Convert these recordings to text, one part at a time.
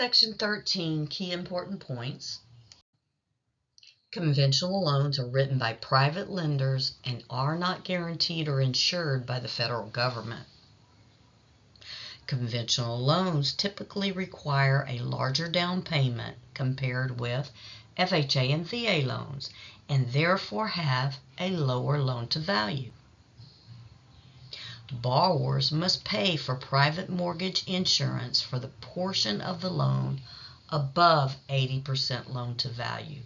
Section 13, Key Important Points. Conventional loans are written by private lenders and are not guaranteed or insured by the federal government. Conventional loans typically require a larger down payment compared with FHA and VA loans, and therefore have a lower loan-to-value. Borrowers must pay for private mortgage insurance for the portion of the loan above 80% loan-to-value.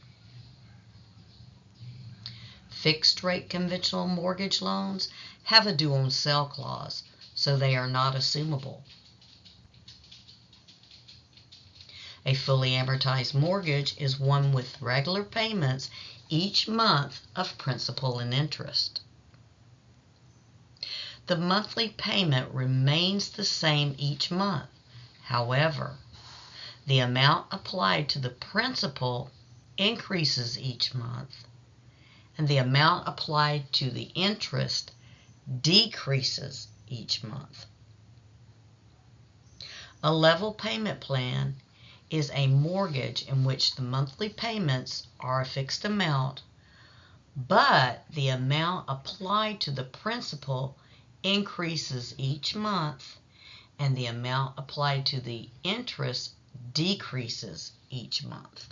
Fixed-rate conventional mortgage loans have a due-on-sale clause, so they are not assumable. A fully amortized mortgage is one with regular payments each month of principal and interest. The monthly payment remains the same each month. However, the amount applied to the principal increases each month, and the amount applied to the interest decreases each month. A level payment plan is a mortgage in which the monthly payments are a fixed amount, but the amount applied to the principal increases each month, and the amount applied to the interest decreases each month.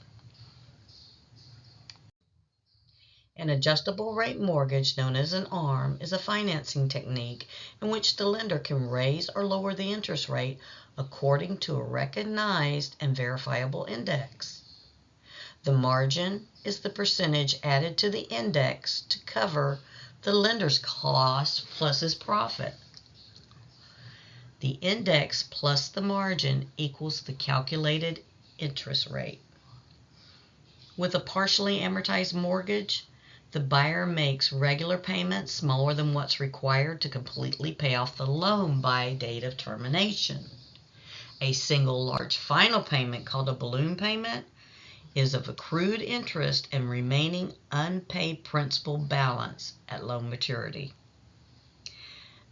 An adjustable rate mortgage, known as an ARM, is a financing technique in which the lender can raise or lower the interest rate according to a recognized and verifiable index. The margin is the percentage added to the index to cover the lender's cost plus his profit. The index plus the margin equals the calculated interest rate. With a partially amortized mortgage, the buyer makes regular payments smaller than what's required to completely pay off the loan by date of termination. A single large final payment, called a balloon payment, is of accrued interest and remaining unpaid principal balance at loan maturity.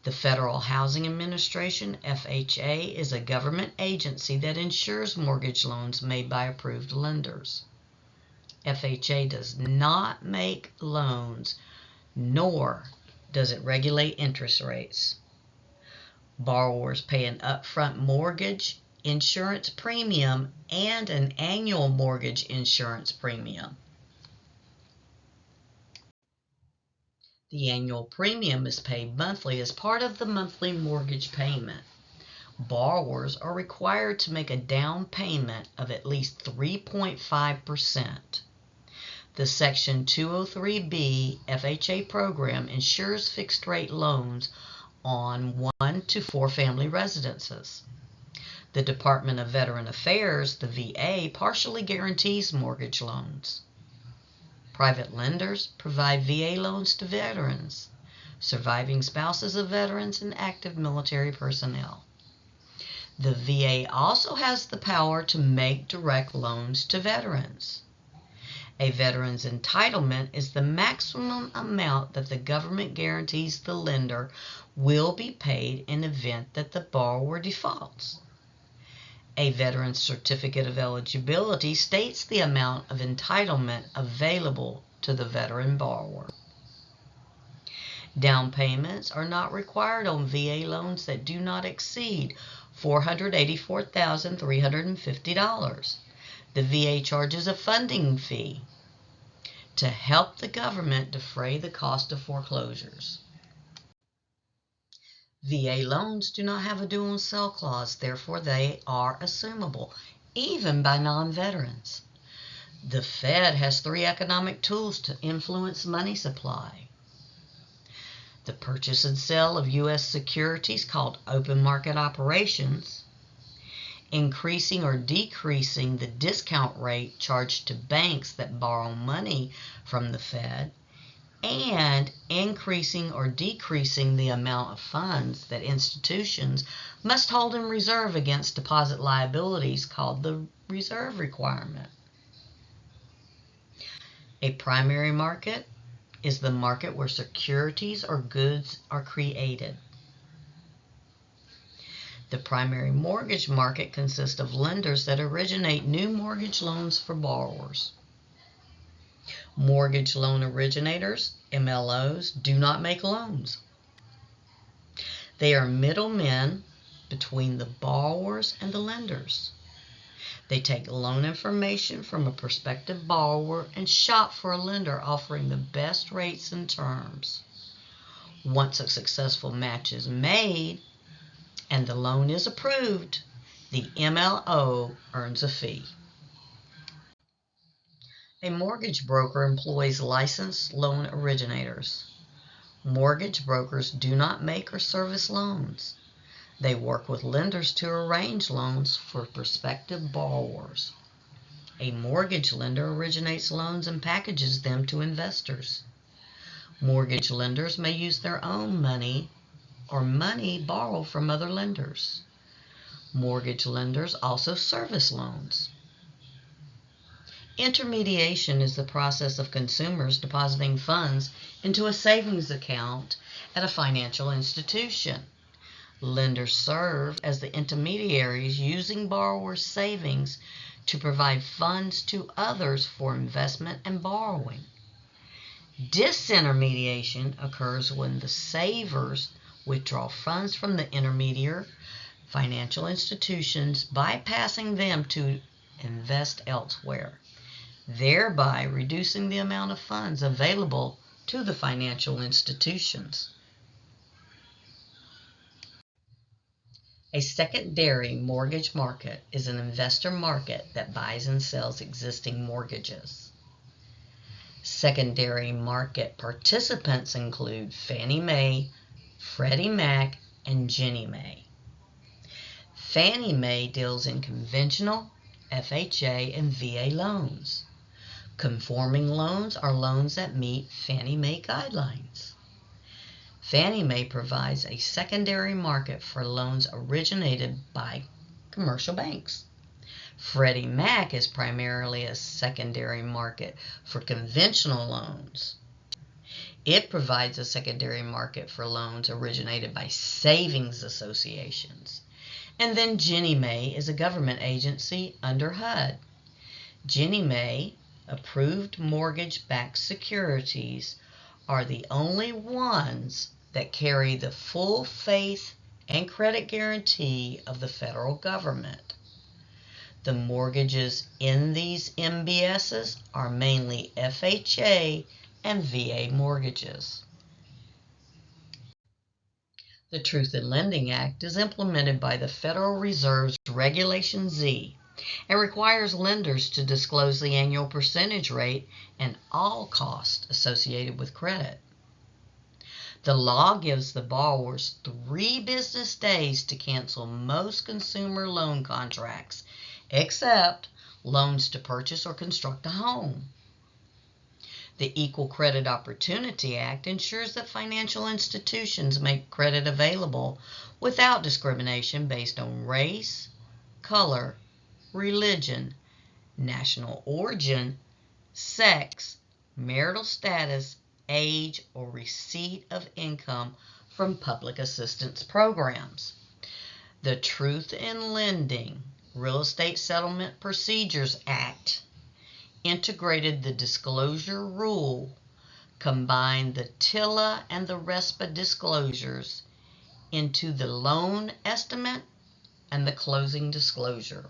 The Federal Housing Administration, FHA, is a government agency that insures mortgage loans made by approved lenders. FHA does not make loans, nor does it regulate interest rates. Borrowers pay an upfront mortgage insurance premium and an annual mortgage insurance premium. The annual premium is paid monthly as part of the monthly mortgage payment. Borrowers are required to make a down payment of at least 3.5%. The Section 203B FHA program insures fixed-rate loans on 1 to 4 family residences. The Department of Veteran Affairs, the VA, partially guarantees mortgage loans. Private lenders provide VA loans to veterans, surviving spouses of veterans, and active military personnel. The VA also has the power to make direct loans to veterans. A veteran's entitlement is the maximum amount that the government guarantees the lender will be paid in event that the borrower defaults. A veteran's certificate of eligibility states the amount of entitlement available to the veteran borrower. Down payments are not required on VA loans that do not exceed $484,350. The VA charges a funding fee to help the government defray the cost of foreclosures. VA loans do not have a due-on-sale clause, therefore they are assumable, even by non-veterans. The Fed has 3 economic tools to influence money supply. The purchase and sale of U.S. securities, called open market operations, increasing or decreasing the discount rate charged to banks that borrow money from the Fed, and increasing or decreasing the amount of funds that institutions must hold in reserve against deposit liabilities, called the reserve requirement. A primary market is the market where securities or goods are created. The primary mortgage market consists of lenders that originate new mortgage loans for borrowers. Mortgage loan originators, MLOs, do not make loans. They are middlemen between the borrowers and the lenders. They take loan information from a prospective borrower and shop for a lender offering the best rates and terms. Once a successful match is made and the loan is approved, the MLO earns a fee. A mortgage broker employs licensed loan originators. Mortgage brokers do not make or service loans. They work with lenders to arrange loans for prospective borrowers. A mortgage lender originates loans and packages them to investors. Mortgage lenders may use their own money or money borrowed from other lenders. Mortgage lenders also service loans. Intermediation is the process of consumers depositing funds into a savings account at a financial institution. Lenders serve as the intermediaries using borrowers' savings to provide funds to others for investment and borrowing. Disintermediation occurs when the savers withdraw funds from the intermediary financial institutions, bypassing them to invest elsewhere, thereby reducing the amount of funds available to the financial institutions. A secondary mortgage market is an investor market that buys and sells existing mortgages. Secondary market participants include Fannie Mae, Freddie Mac, and Ginnie Mae. Fannie Mae deals in conventional, FHA, and VA loans. Conforming loans are loans that meet Fannie Mae guidelines. Fannie Mae provides a secondary market for loans originated by commercial banks. Freddie Mac is primarily a secondary market for conventional loans. It provides a secondary market for loans originated by savings associations. And then Ginnie Mae is a government agency under HUD. Ginnie Mae approved mortgage-backed securities are the only ones that carry the full faith and credit guarantee of the federal government. The mortgages in these MBSs are mainly FHA and VA mortgages. The Truth in Lending Act is implemented by the Federal Reserve's Regulation Z and requires lenders to disclose the annual percentage rate and all costs associated with credit. The law gives the borrowers 3 business days to cancel most consumer loan contracts, except loans to purchase or construct a home. The Equal Credit Opportunity Act ensures that financial institutions make credit available without discrimination based on race, color, religion, national origin, sex, marital status, age, or receipt of income from public assistance programs. The Truth in Lending Real Estate Settlement Procedures Act integrated the disclosure rule, combined the TILA and the RESPA disclosures into the loan estimate and the closing disclosure.